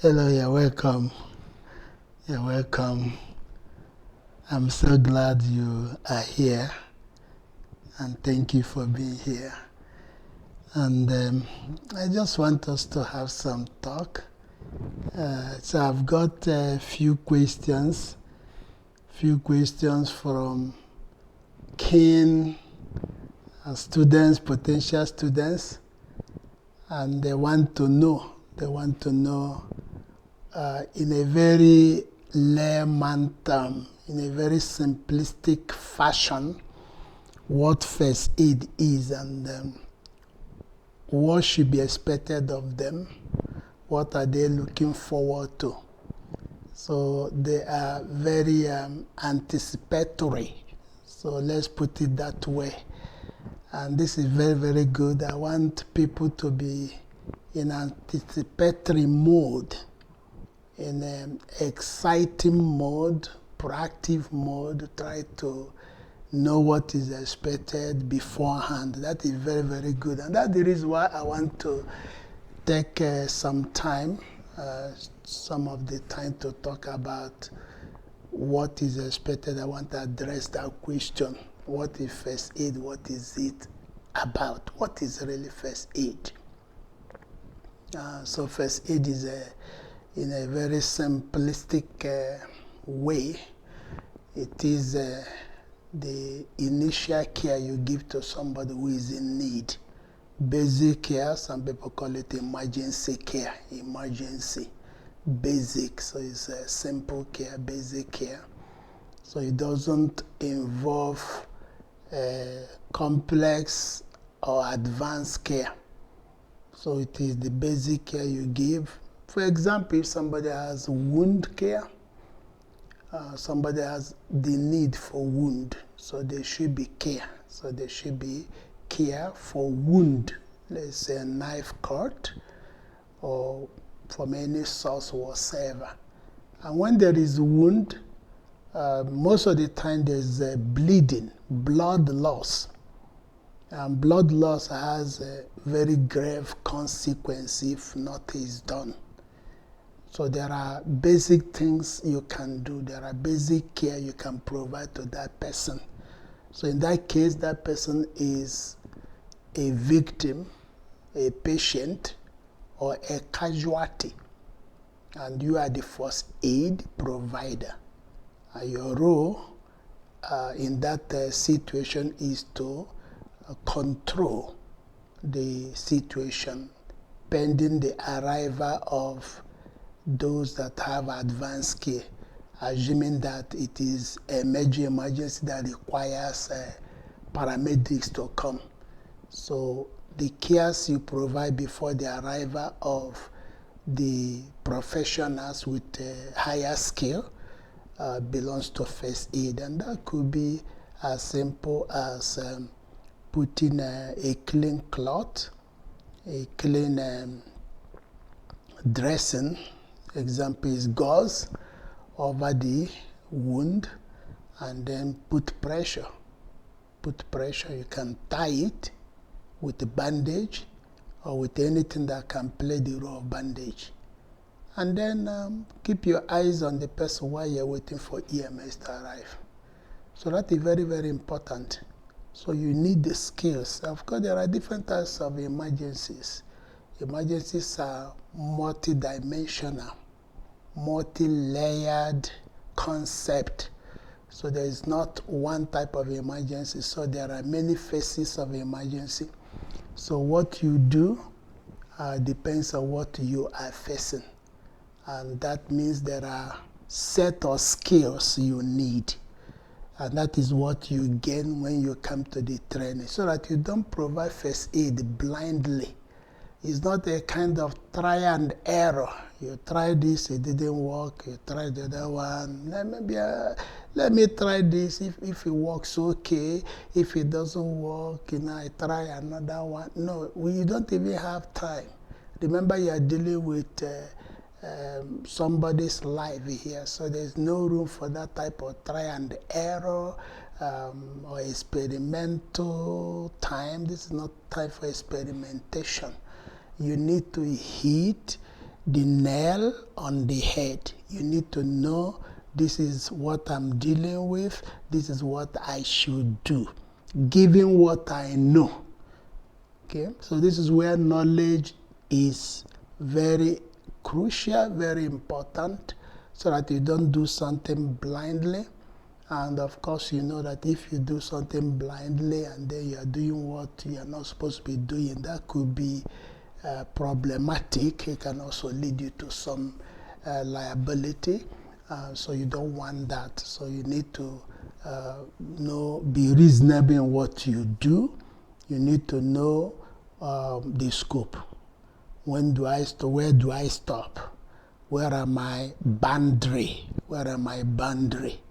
Hello, you're welcome. You're welcome. I'm so glad you are here, and thank you for being here. And I just want us to have some talk. So I've got a few questions from keen students, potential students, and they want to know in a very layman term, in a very simplistic fashion, what first aid is and what should be expected of them, what are they looking forward to. So they are very anticipatory. So let's put it that way. And this is very, very good. I want people to be in anticipatory mode, in an exciting mode, proactive mode, try to know what is expected beforehand. That is very, very good. And that's the reason why I want to take some time, some of the time to talk about what is expected. I want to address that question. What is first aid? What is it about? What is really first aid? So first aid is in a very simplistic way. It is the initial care you give to somebody who is in need. Basic care, some people call it emergency care. Emergency. Basic, so it's simple care, basic care. So it doesn't involve complex or advanced care. So it is the basic care you give. For example, if somebody has wound care, somebody has the need for wound, so there should be care. So there should be care for wound, let's say a knife cut or from any source whatsoever. And when there is wound, most of the time there's bleeding, blood loss. And blood loss has a very grave consequence if nothing is done. So there are basic things you can do. There are basic care you can provide to that person. So in that case, that person is a victim, a patient, or a casualty. And you are the first aid provider. And your role in that situation is to control the situation pending the arrival of those that have advanced care, assuming that it is a major emergency that requires paramedics to come. So the cares you provide before the arrival of the professionals with higher skill belongs to first aid. And that could be as simple as putting a clean cloth, a clean dressing, example is gauze, over the wound, and then put pressure. Put pressure, you can tie it with a bandage or with anything that can play the role of bandage. And then keep your eyes on the person while you're waiting for EMS to arrive. So that is very, very important. So you need the skills. Of course, there are different types of emergencies. Emergencies are multidimensional, multi-layered concept. So there is not one type of emergency. So there are many phases of emergency. So what you do depends on what you are facing. And that means there are set of skills you need. And that is what you gain when you come to the training, so that you don't provide first aid blindly. It's not a kind of try and error. You try this, it didn't work. You try the other one. Let me try this. If it works, okay. If it doesn't work, I try another one. No, you don't even have time. Remember, you are dealing with somebody's life here, so there's no room for that type of try and error or experimental time. This is not time for experimentation. You need to hit the nail on the head. You need to know this is what I'm dealing with, this is what I should do, given what I know. Okay, so this is where knowledge is very crucial, very important, so that you don't do something blindly. And of course, you know that if you do something blindly and then you are doing what you are not supposed to be doing, that could be problematic. It can also lead you to some liability. So you don't want that. So you need to be reasonable in what you do. You need to know the scope. When do I stop? Where do I stop? Where are my boundary? Where are my boundary?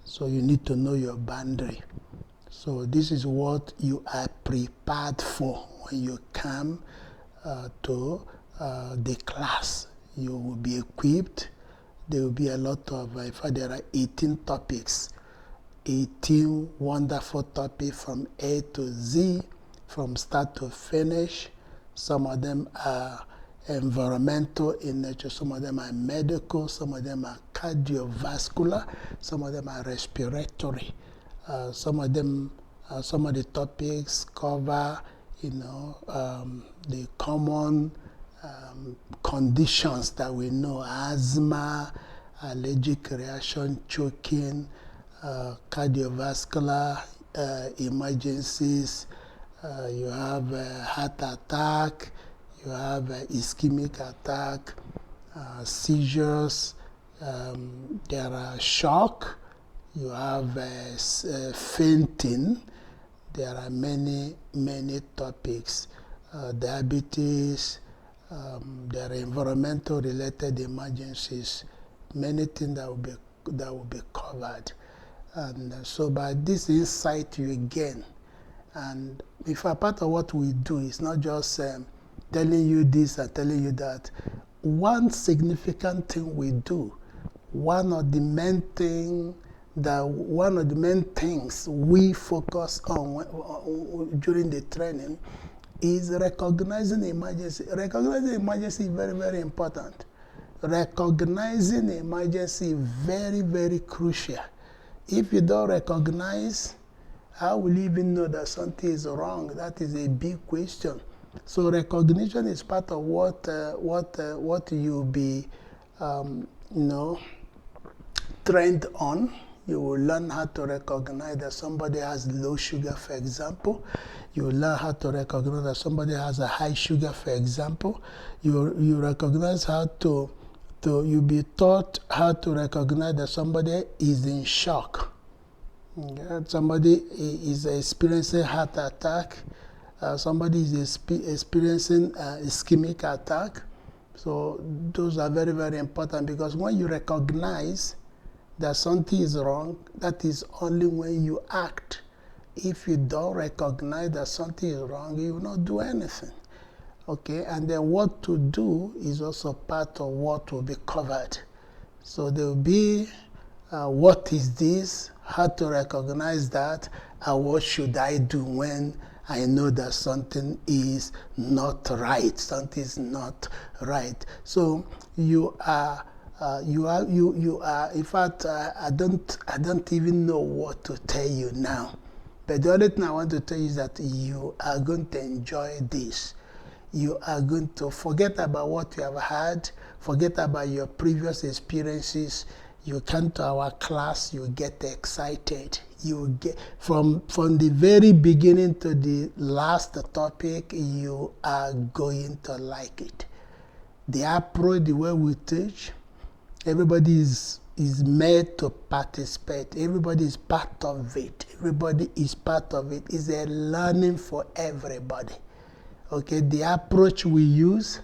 So you need to know your boundary. So this is what you are prepared for when you come to the class. You will be equipped. There will be a lot of, in fact, there are 18 topics, 18 wonderful topics from A to Z, from start to finish. Some of them are environmental in nature, some of them are medical, some of them are cardiovascular, some of them are respiratory. Some of the topics cover, the common conditions that we know: asthma, allergic reaction, choking, cardiovascular emergencies. You have heart attack. You have ischemic attack, seizures, there are shock, you have fainting. There are many, many topics. Diabetes, there are environmental related emergencies, many things that will be covered. And so by this insight you gain. And if a part of what we do is not just telling you this or telling you that, one significant thing we do, one of the main things we focus on during the training is recognizing emergency. Recognizing emergency is very, very important. Recognizing emergency is very, very crucial. If you don't recognize, how will you even know that something is wrong? That is a big question. So recognition is part of what you'll be, trained on. You will learn how to recognize that somebody has low sugar, for example. You will learn how to recognize that somebody has a high sugar, for example. You recognize you'll be taught how to recognize that somebody is in shock. Okay? Somebody is experiencing heart attack. Somebody is experiencing ischemic attack. So those are very, very important, because when you recognize that something is wrong, that is only when you act. If you don't recognize that something is wrong, you will not do anything. Okay, and then what to do is also part of what will be covered. So there will be what is this, how to recognize that, and what should I do when I know that something is not right. Something is not right. So you are. In fact, I don't even know what to tell you now. But the only thing I want to tell you is that you are going to enjoy this. You are going to forget about what you have had, forget about your previous experiences. You come to our class, you get excited. You get from the very beginning to the last topic, you are going to like it. The approach, the way we teach, everybody is made to participate. Everybody is part of it. Everybody is part of it. It's a learning for everybody. Okay, the approach we use,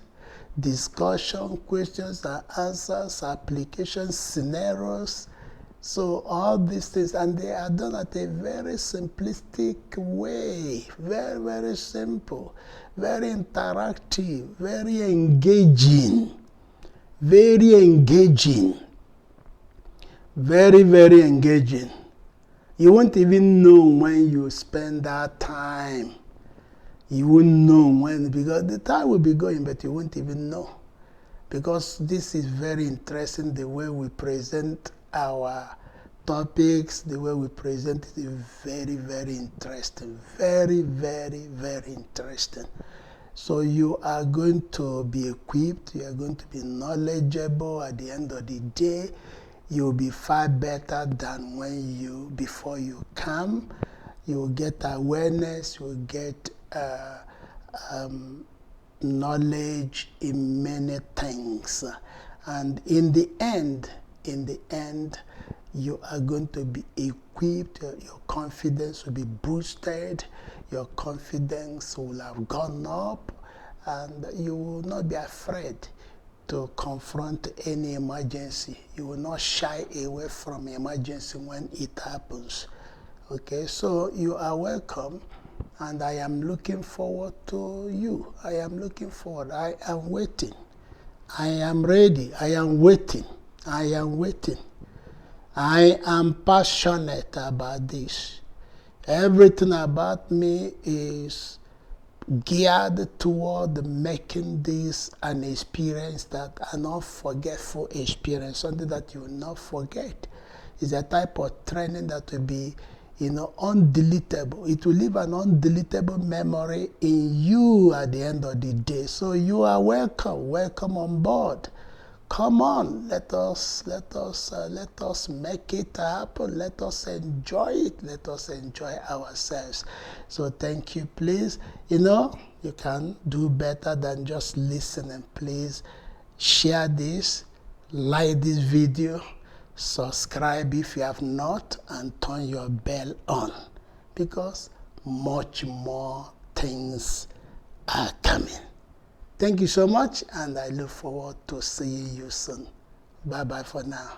discussion, questions and answers, applications, scenarios. So all these things, and they are done at a very simplistic way. Very, very simple. Very interactive. Very engaging. Very engaging. Very, very engaging. You won't even know when you spend that time. You won't know when, because the time will be going, but you won't even know. because this is very interesting. The way we present our topics, the way we present it is very, very interesting. Very, very, very interesting. So you are going to be equipped, you are going to be knowledgeable. At the end of the day, you'll be far better than before you come. You will get awareness, you will get knowledge in many things. And in the end, you are going to be equipped, your confidence will be boosted, your confidence will have gone up, and you will not be afraid to confront any emergency. You will not shy away from emergency when it happens. Okay, so you are welcome, and I am looking forward to you. I am looking forward. I am waiting. I am ready. I am waiting. I am waiting. I am passionate about this. Everything about me is geared toward making this an experience that an unforgettable experience, something that you will not forget. It's a type of training that will be, undeletable. It will leave an undeletable memory in you at the end of the day. So you are welcome. Welcome on board. Come on, let us make it happen. Let us enjoy it. Let us enjoy ourselves. So thank you, please. You can do better than just listening. Please share this, like this video, subscribe if you have not, and turn your bell on, because much more things are coming. Thank you so much, and I look forward to seeing you soon. Bye-bye for now.